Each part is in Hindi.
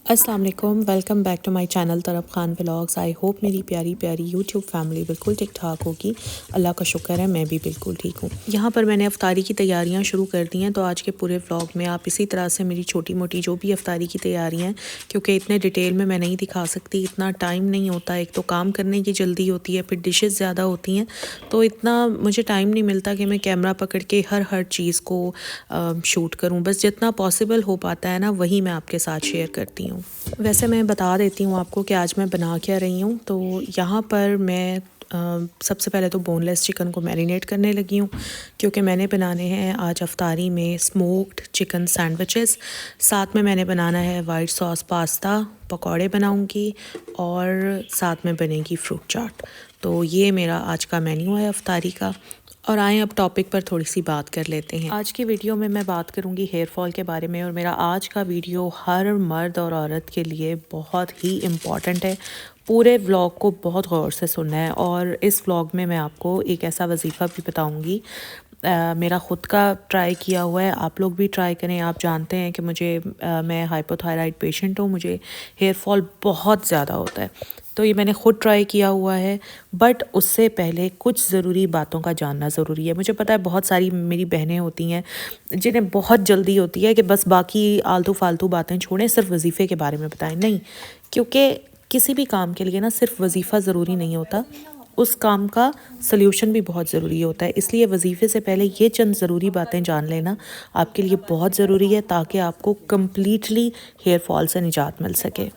अस्सलाम वालेकुम, welcome back to my channel तरफ खान व्लॉग्स। आई होप मेरी प्यारी प्यारी यूट्यूब फैमिली बिल्कुल ठीक ठाक होगी। अल्लाह का शुक्र है मैं भी बिल्कुल ठीक हूँ। यहाँ पर मैंने अफ्तारी की तैयारियाँ शुरू कर दी हैं, तो आज के पूरे व्लॉग में आप इसी तरह से मेरी छोटी मोटी जो भी अफ्तारी की तैयारियाँ हैं, क्योंकि इतने डिटेल में मैं नहीं दिखा सकती, इतना टाइम नहीं होता। एक तो काम करने की जल्दी होती है, फिर डिशेज़ ज़्यादा होती हैं, तो इतना मुझे टाइम नहीं मिलता कि मैं कैमरा पकड़ के हर चीज़ को शूट करूँ। बस जितना पॉसिबल हो पाता है ना, वही मैं आपके साथ शेयर करती हूँ। वैसे मैं बता देती हूँ आपको कि आज मैं बना क्या रही हूँ। तो यहाँ पर मैं सबसे पहले तो बोनलेस चिकन को मैरिनेट करने लगी हूँ, क्योंकि मैंने बनाने हैं आज अफ्तारी में स्मोक्ड चिकन सैंडविचेस। साथ में मैंने बनाना है वाइट सॉस पास्ता, पकौड़े बनाऊँगी और साथ में बनेगी फ्रूट चाट। तो ये मेरा आज का मेन्यू है अफ्तारी का। और आएँ अब टॉपिक पर थोड़ी सी बात कर लेते हैं। आज की वीडियो में मैं बात करूंगी हेयर फॉल के बारे में, और मेरा आज का वीडियो हर मर्द और औरत के लिए बहुत ही इम्पॉर्टेंट है। पूरे व्लॉग को बहुत गौर से सुनना है, और इस व्लॉग में मैं आपको एक ऐसा वजीफ़ा भी बताऊंगी मेरा ख़ुद का ट्राई किया हुआ है। आप लोग भी ट्राई करें। आप जानते हैं कि मैं हाइपोथायराइड पेशेंट हूँ, मुझे हेयर फॉल बहुत ज़्यादा होता है, तो ये मैंने ख़ुद ट्राई किया हुआ है। बट उससे पहले कुछ ज़रूरी बातों का जानना ज़रूरी है। मुझे पता है बहुत सारी मेरी बहनें होती हैं जिन्हें बहुत जल्दी होती है कि बस बाकी आलतू फालतू बातें छोड़ें, सिर्फ वजीफ़े के बारे में बताएं। नहीं, क्योंकि किसी भी काम के लिए ना सिर्फ वजीफ़ा ज़रूरी नहीं होता, उस काम का सल्यूशन भी बहुत ज़रूरी होता है। इसलिए वजीफ़े से पहले ये चंद ज़रूरी बातें जान लेना आपके लिए बहुत ज़रूरी है, ताकि आपको कम्प्लीटली हेयर फॉल से निजात मिल सके।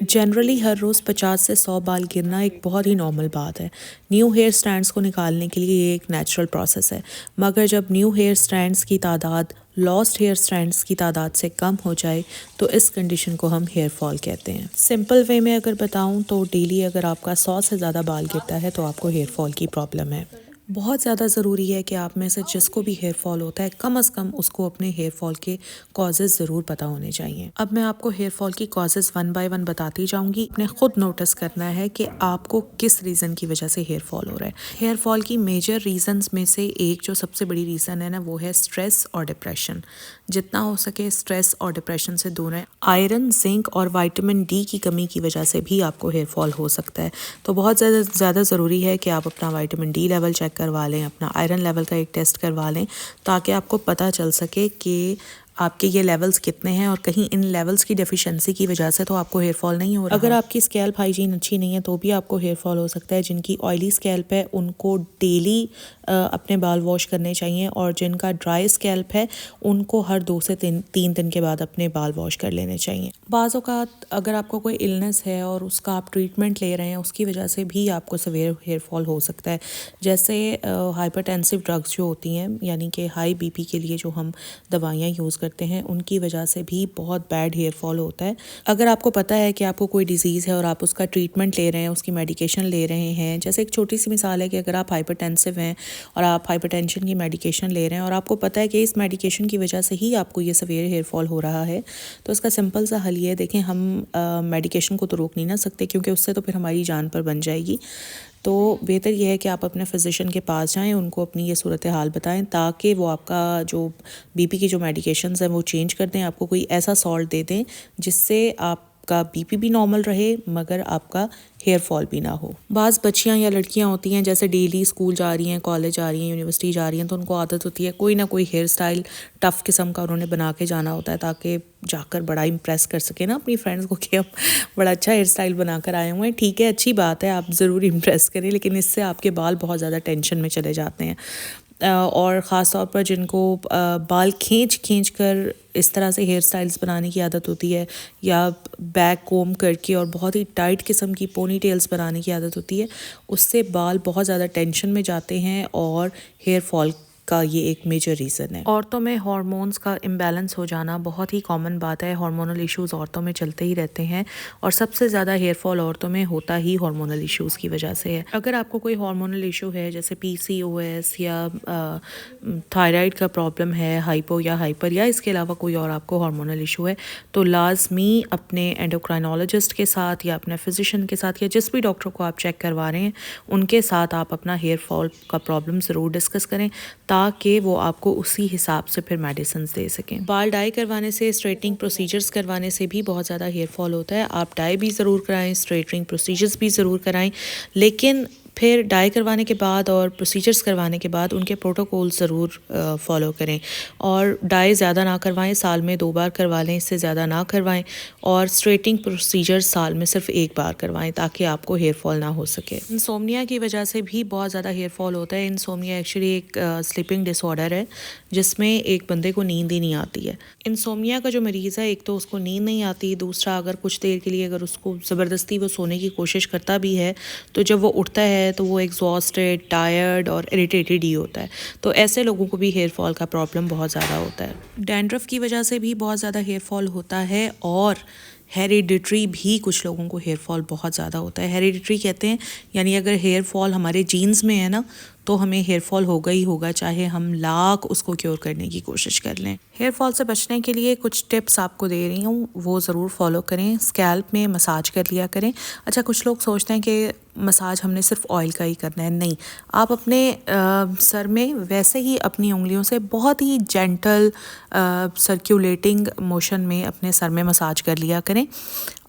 जनरली हर रोज़ 50 से 100 बाल गिरना एक बहुत ही नॉर्मल बात है। न्यू हेयर स्ट्रैंड्स को निकालने के लिए ये एक नेचुरल प्रोसेस है, मगर जब न्यू हेयर स्ट्रैंड्स की तादाद लॉस्ट हेयर स्ट्रैंड्स की तादाद से कम हो जाए, तो इस कंडीशन को हम हेयर फॉल कहते हैं। सिंपल वे में अगर बताऊं तो डेली अगर आपका 100 से ज़्यादा बाल गिरता है तो आपको हेयर फॉल की प्रॉब्लम है। बहुत ज़्यादा ज़रूरी है कि आप में से जिसको भी हेयर फॉल होता है, कम से कम उसको अपने हेयर फॉल के कॉजेज़ ज़रूर पता होने चाहिए। अब मैं आपको हेयर फॉल की कॉजेज़ वन बाय वन बताती जाऊंगी। आपने खुद नोटिस करना है कि आपको किस रीज़न की वजह से हेयर फॉल हो रहा है। हेयर फॉल की मेजर रीज़न्स में से एक जो सबसे बड़ी रीज़न है ना, वो है स्ट्रेस और डिप्रेशन। जितना हो सके स्ट्रेस और डिप्रेशन से दूर रहें। आयरन, जिंक और विटामिन डी की कमी की वजह से भी आपको हेयर फॉल हो सकता है। तो बहुत ज़्यादा ज़रूरी है कि आप अपना विटामिन डी लेवल चेक करवा लें, अपना आयरन लेवल का एक टेस्ट करवा लें, ताकि आपको पता चल सके कि आपके ये लेवल्स कितने हैं, और कहीं इन लेवल्स की डेफिशिएंसी की वजह से तो आपको हेयर फॉल नहीं हो रहा। अगर आपकी स्कैल्प हाइजीन अच्छी नहीं है तो भी आपको हेयर फॉल हो सकता है। जिनकी ऑयली स्कैल्प है उनको डेली अपने बाल वॉश करने चाहिए, और जिनका ड्राई स्कैल्प है उनको हर 2 से 3 दिन के बाद अपने बाल वॉश कर लेने चाहिए। बाज़ औक़ात अगर आपको कोई इलनेस है और उसका आप ट्रीटमेंट ले रहे हैं, उसकी वजह से भी आपको सवेयर हेयर फॉल हो सकता है। जैसे हाइपरटेंसिव ड्रग्स जो होती हैं, यानी कि हाई बीपी के लिए जो हम दवाइयाँ यूज़ करते हैं, उनकी वजह से भी बहुत बैड हेयर फॉल होता है। अगर आपको पता है कि आपको कोई डिजीज़ है और आप उसका ट्रीटमेंट ले रहे हैं, उसकी मेडिकेशन ले रहे हैं, जैसे एक छोटी सी मिसाल है कि अगर आप हाइपरटेंसिव हैं और आप हाइपरटेंशन की मेडिकेशन ले रहे हैं, और आपको पता है कि इस मेडिकेशन की वजह से ही आपको ये सवेयर हेयर फॉल हो रहा है, तो इसका सिंपल सा हल ये, देखें, हम मेडिकेशन को तो रोक नहीं ना सकते, क्योंकि उससे तो फिर हमारी जान पर बन जाएगी। तो बेहतर यह है कि आप अपने फिजिशियन के पास जाएं, उनको अपनी ये सूरत हाल बताएं, ताकि वो आपका जो बीपी की जो मेडिकेशंस हैं वो चेंज कर दें, आपको कोई ऐसा सॉल्ट दे दें जिससे आपका बीपी भी नॉर्मल रहे मगर आपका हेयर फॉल भी ना हो। बाज़ बच्चियां या लड़कियां होती हैं जैसे डेली स्कूल जा रही हैं, कॉलेज जा रही हैं, यूनिवर्सिटी जा रही हैं, तो उनको आदत होती है कोई ना कोई हेयर स्टाइल टफ़ किस्म का उन्होंने बना के जाना होता है, ताकि जाकर बड़ा इम्प्रेस कर सके ना अपनी फ्रेंड्स को कि हम बड़ा अच्छा हेयर स्टाइल बना कर आए हुए हैं। ठीक है, अच्छी बात है, आप ज़रूर इम्प्रेस करें, लेकिन इससे आपके बाल बहुत ज़्यादा टेंशन में चले जाते हैं। और ख़ास तौर पर जिनको बाल खींच कर इस तरह से हेयर स्टाइल्स बनाने की आदत होती है, या बैक कोम करके और बहुत ही टाइट किस्म की पोनी टेल्स बनाने की आदत होती है, उससे बाल बहुत ज़्यादा टेंशन में जाते हैं, और हेयर फॉल का ये एक मेजर रीज़न है। औरतों में हार्मोन्स का इम्बैलेंस हो जाना बहुत ही कॉमन बात है। हार्मोनल इश्यूज़ औरतों में चलते ही रहते हैं, और सबसे ज़्यादा हेयर फॉल औरतों में होता ही हार्मोनल इश्यूज़ की वजह से है। अगर आपको कोई हार्मोनल इशू है, जैसे PCOS या थायराइड का प्रॉब्लम है, हाइपो या हाइपर, या इसके अलावा कोई और आपको हार्मोनल इशू है, तो लाजमी अपने एंडोक्राइनोलॉजिस्ट के साथ या अपने फिजिशियन के साथ या जिस भी डॉक्टर को आप चेक करवा रहे हैं उनके साथ आप अपना हेयर फॉल का प्रॉब्लम ज़रूर डिस्कस करें, ताकि वो आपको उसी हिसाब से फिर मेडिसिन दे सकें। बाल डाई करवाने से, स्ट्रेटनिंग प्रोसीजर्स करवाने से भी बहुत ज़्यादा हेयर फॉल होता है। आप डाई भी ज़रूर कराएं, स्ट्रेटनिंग प्रोसीजर्स भी ज़रूर कराएं, लेकिन फिर डाई करवाने के बाद और प्रोसीजर्स करवाने के बाद उनके प्रोटोकॉल ज़रूर फॉलो करें। और डाई ज़्यादा ना करवाएं, साल में 2 बार करवा लें, इससे ज़्यादा ना करवाएं। और स्ट्रेटनिंग प्रोसीजर्स साल में सिर्फ 1 बार करवाएं ताकि आपको हेयर फॉल ना हो सके। इंसोम्निया की वजह से भी बहुत ज़्यादा हेयर फॉल होता है। इंसोम्निया एक्चुअली एक स्लीपिंग डिसऑर्डर है जिसमें एक बंदे को नींद ही नहीं आती है। इंसोम्निया का जो मरीज़ है, एक तो उसको नींद नहीं आती, दूसरा अगर कुछ देर के लिए अगर उसको ज़बरदस्ती वो सोने की कोशिश करता भी है तो जब वो उठता है तो वो एग्जॉस्टेड, टायर्ड और इरिटेटेड ही होता है। तो ऐसे लोगों को भी हेयर फॉल का प्रॉब्लम बहुत ज़्यादा होता है। डैंड्रफ की वजह से भी बहुत ज़्यादा हेयर फॉल होता है और हेरिडिटरी भी कुछ लोगों को हेयर फॉल बहुत ज़्यादा होता है। हेरिडिटरी कहते हैं यानी अगर हेयर फॉल हमारे जीन्स में है ना तो हमें हेयर फॉल होगा ही होगा, चाहे हम लाख उसको क्योर करने की कोशिश कर लें। हेयर फॉल से बचने के लिए कुछ टिप्स आपको दे रही हूँ, वो ज़रूर फॉलो करें। स्कैल्प में मसाज कर लिया करें। अच्छा, कुछ लोग सोचते हैं कि मसाज हमने सिर्फ ऑयल का ही करना है। नहीं, आप अपने सर में वैसे ही अपनी उंगलियों से बहुत ही जेंटल सर्कुलेटिंग मोशन में अपने सर में मसाज कर लिया करें।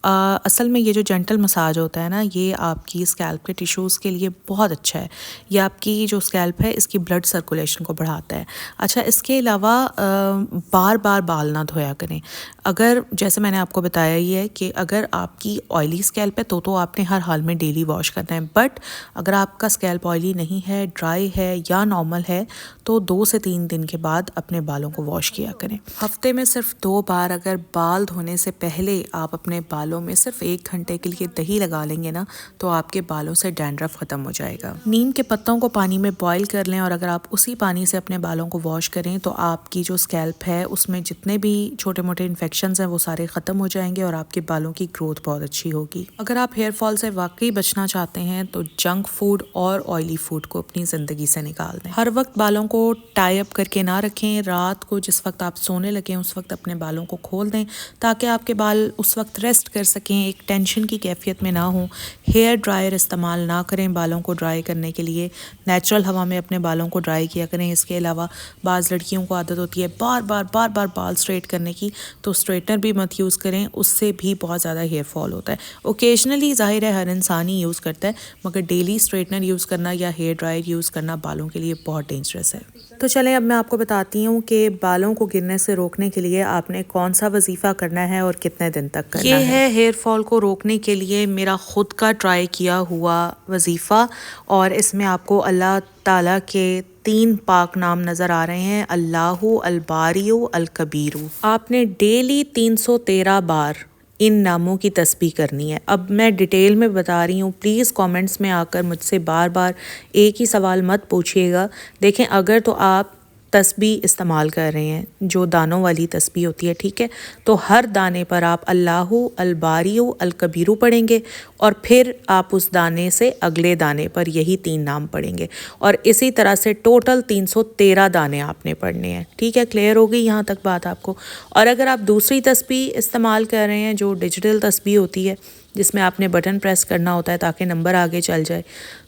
असल में ये जो जेंटल मसाज होता है ना, ये आपकी स्कैल्प के टिश्यूज़ के लिए बहुत अच्छा है। ये आपकी जो स्कैल्प है इसकी ब्लड सर्कुलेशन को बढ़ाता है। अच्छा, इसके अलावा बार बार बाल ना धोया करें। अगर जैसे मैंने आपको बताया ही है कि अगर आपकी ऑयली स्कैल्प है तो आपने हर हाल में डेली वॉश करना है। बट अगर आपका स्कैल्प ऑयली नहीं है, ड्राई है या नॉर्मल है तो 2 से 3 दिन के बाद अपने बालों को वॉश किया करें। हफ्ते में सिर्फ 2 बार अगर बाल धोने से पहले आप अपने बालों में सिर्फ 1 घंटे के लिए दही लगा लेंगे ना तो आपके बालों से डैंड्रफ ख़त्म हो जाएगा। नीम के पत्तों को पानी में बॉईल कर लें और अगर आप उसी पानी से अपने बालों को वॉश करें तो आपकी जो स्कैल्प है उसमें जितने भी छोटे मोटे इन्फेक्शंस हैं वो सारे ख़त्म हो जाएंगे और आपके बालों की ग्रोथ बहुत अच्छी होगी। अगर आप हेयर फॉल से वाकई बचना चाहते हैं तो जंक फूड और ऑयली फूड को अपनी ज़िंदगी से निकाल दें। हर वक्त बालों को टाई अप करके ना रखें। रात को जिस वक्त आप सोने लगें उस वक्त अपने बालों को खोल दें ताकि आपके बाल उस वक्त रेस्ट कर सकें, एक टेंशन की कैफियत में ना हो। हेयर ड्रायर इस्तेमाल ना करें बालों को ड्राई करने के लिए। नेचुरल हवा में अपने बालों को ड्राई किया करें। इसके अलावा बाज़ लड़कियों को आदत होती है बार बार बाल स्ट्रेट करने की, तो स्ट्रेटनर भी मत यूज़ करें, उससे भी बहुत ज़्यादा हेयर फॉल होता है। ओकेजनली ज़ाहिर है हर इंसान ही यूज़ करता है, मगर डेली स्ट्रेटनर यूज़ करना या हेयर ड्रायर यूज़ करना बालों के लिए बहुत डेंजरस है। तो चलें अब मैं आपको बताती हूँ कि बालों को गिरने से रोकने के लिए आपने कौन सा वजीफ़ा करना है और कितने दिन तक करना है। ये है हेयर फॉल को रोकने के लिए मेरा ख़ुद का ट्राई किया हुआ वजीफ़ा और इसमें आपको अल्लाह ताला के 3 पाक नाम नज़र आ रहे हैं, अल्लाहु, अल बारियु, अल कबीरु। आपने डेली 313 बार इन नामों की तस्बीह करनी है। अब मैं डिटेल में बता रही हूँ, प्लीज़ कमेंट्स में आकर मुझसे बार बार एक ही सवाल मत पूछिएगा। देखें, अगर तो आप तस्बीह इस्तेमाल कर रहे हैं जो दानों वाली तस्बीह होती है, ठीक है, तो हर दाने पर आप अल्लाहु, अल बारियु, अल कबीरु पढ़ेंगे और फिर आप उस दाने से अगले दाने पर यही 3 नाम पढ़ेंगे और इसी तरह से टोटल 313 दाने आपने पढ़ने हैं। ठीक है, क्लियर हो गई यहाँ तक बात आपको। और अगर आप दूसरी तस्बीह इस्तेमाल कर रहे हैं जो डिजिटल तस्बीह होती है जिसमें आपने बटन प्रेस करना होता है ताकि नंबर आगे चल जाए,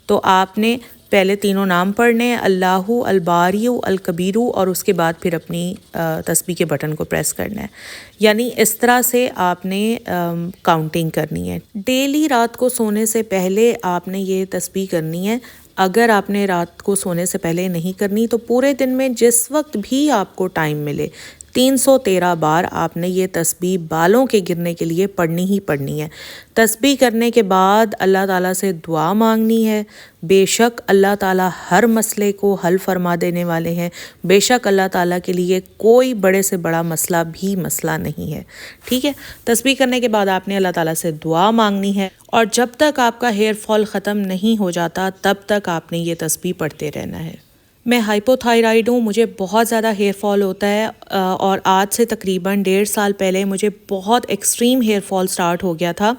तो आपने पहले तीनों नाम पढ़ने हैं, अल्लाहु, अल बारियु, अल कबीरु, और उसके बाद फिर अपनी तस्बीह के बटन को प्रेस करना है। यानी इस तरह से आपने काउंटिंग करनी है। डेली रात को सोने से पहले आपने ये तस्बीह करनी है। अगर आपने रात को सोने से पहले नहीं करनी तो पूरे दिन में जिस वक्त भी आपको टाइम मिले 313 बार आपने ये तस्बीह बालों के गिरने के लिए पढ़नी ही पढ़नी है। तस्बीह करने के बाद अल्लाह ताला से दुआ मांगनी है। बेशक अल्लाह ताला हर मसले को हल फरमा देने वाले हैं। बेशक अल्लाह ताला के लिए कोई बड़े से बड़ा मसला भी मसला नहीं है। ठीक है, तस्बीह करने के बाद आपने अल्लाह ताला से दुआ मांगनी है और जब तक आपका हेयर फॉल ख़त्म नहीं हो जाता तब तक आपने ये तस्बीह पढ़ते रहना है। मैं हाइपोथायराइड हूँ, मुझे बहुत ज़्यादा हेयर फॉल होता है और आज से तकरीबन 1.5 साल पहले मुझे बहुत एक्सट्रीम हेयर फॉल स्टार्ट हो गया था।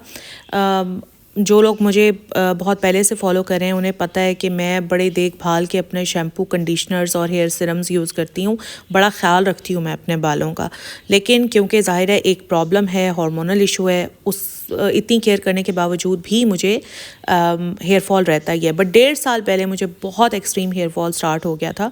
जो लोग मुझे बहुत पहले से फॉलो कर रहे हैं उन्हें पता है कि मैं बड़े देखभाल के अपने शैम्पू, कंडीशनर्स और हेयर सीरम्स यूज़ करती हूँ। बड़ा ख्याल रखती हूँ मैं अपने बालों का, लेकिन क्योंकि ज़ाहिर है एक प्रॉब्लम है, हार्मोनल इशू है, उस इतनी केयर करने के बावजूद भी मुझे हेयर फॉल रहता ही है। बट 1.5 साल पहले मुझे बहुत एक्सट्रीम हेयर फॉल स्टार्ट हो गया था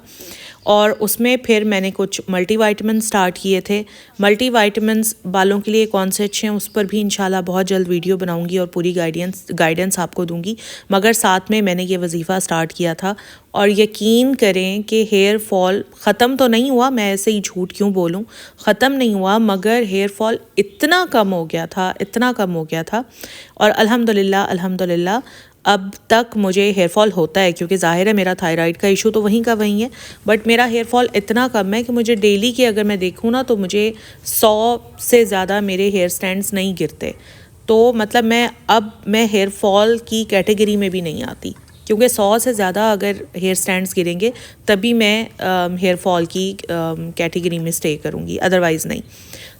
और उसमें फिर मैंने कुछ मल्टीविटामिन स्टार्ट किए थे। मल्टीविटामिन्स बालों के लिए कौन से अच्छे हैं उस पर भी इंशाल्लाह बहुत जल्द वीडियो बनाऊंगी और पूरी गाइडेंस आपको दूंगी। मगर साथ में मैंने ये वजीफ़ा स्टार्ट किया था और यकीन करें कि हेयर फॉल ख़त्म तो नहीं हुआ, मैं ऐसे ही झूठ क्यों बोलूं, ख़त्म नहीं हुआ, मगर हेयर फॉल इतना कम हो गया था, इतना कम हो गया था। और अल्हम्दुलिल्लाह अब तक मुझे हेयर फॉल होता है, क्योंकि ज़ाहिर है मेरा थायराइड का इशू तो वहीं का वहीं है, बट मेरा हेयर फॉल इतना कम है कि मुझे डेली के अगर मैं देखूँ ना तो मुझे 100 से ज़्यादा मेरे हेयर स्टैंड्स नहीं गिरते। तो मतलब मैं हेयर फॉल की कैटेगरी में भी नहीं आती, क्योंकि 100 से ज़्यादा अगर हेयर स्टैंड्स गिरेंगे तभी मैं हेयर फॉल की कैटेगरी में स्टे करूँगी, अदरवाइज़ नहीं।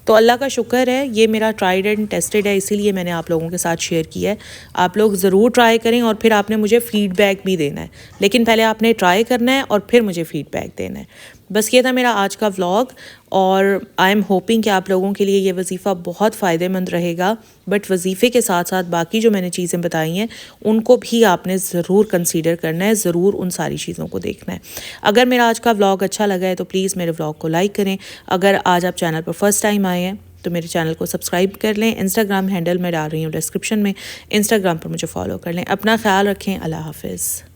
तो अल्लाह का शुक्र है, ये मेरा ट्राइड एंड टेस्टेड है, इसीलिए मैंने आप लोगों के साथ शेयर किया है। आप लोग ज़रूर ट्राई करें और फिर आपने मुझे फ़ीडबैक भी देना है, लेकिन पहले आपने ट्राई करना है और फिर मुझे फ़ीडबैक देना है। बस ये था मेरा आज का व्लॉग और आई एम होपिंग कि आप लोगों के लिए ये वजीफ़ा बहुत फ़ायदेमंद रहेगा। बट वजीफ़े के साथ साथ बाकी जो मैंने चीज़ें बताई हैं उनको भी आपने ज़रूर कंसीडर करना है, ज़रूर उन सारी चीज़ों को देखना है। अगर मेरा आज का व्लॉग अच्छा लगा है तो प्लीज़ मेरे व्लॉग को लाइक करें। अगर आज आप चैनल पर फर्स्ट टाइम आए हैं तो मेरे चैनल को सब्सक्राइब कर लें। इंस्टाग्राम हैंडल मैं डाल रही हूँ डिस्क्रिप्शन में, इंस्टाग्राम पर मुझे फॉलो कर लें। अपना ख्याल रखें। अल्लाह हाफ़िज़।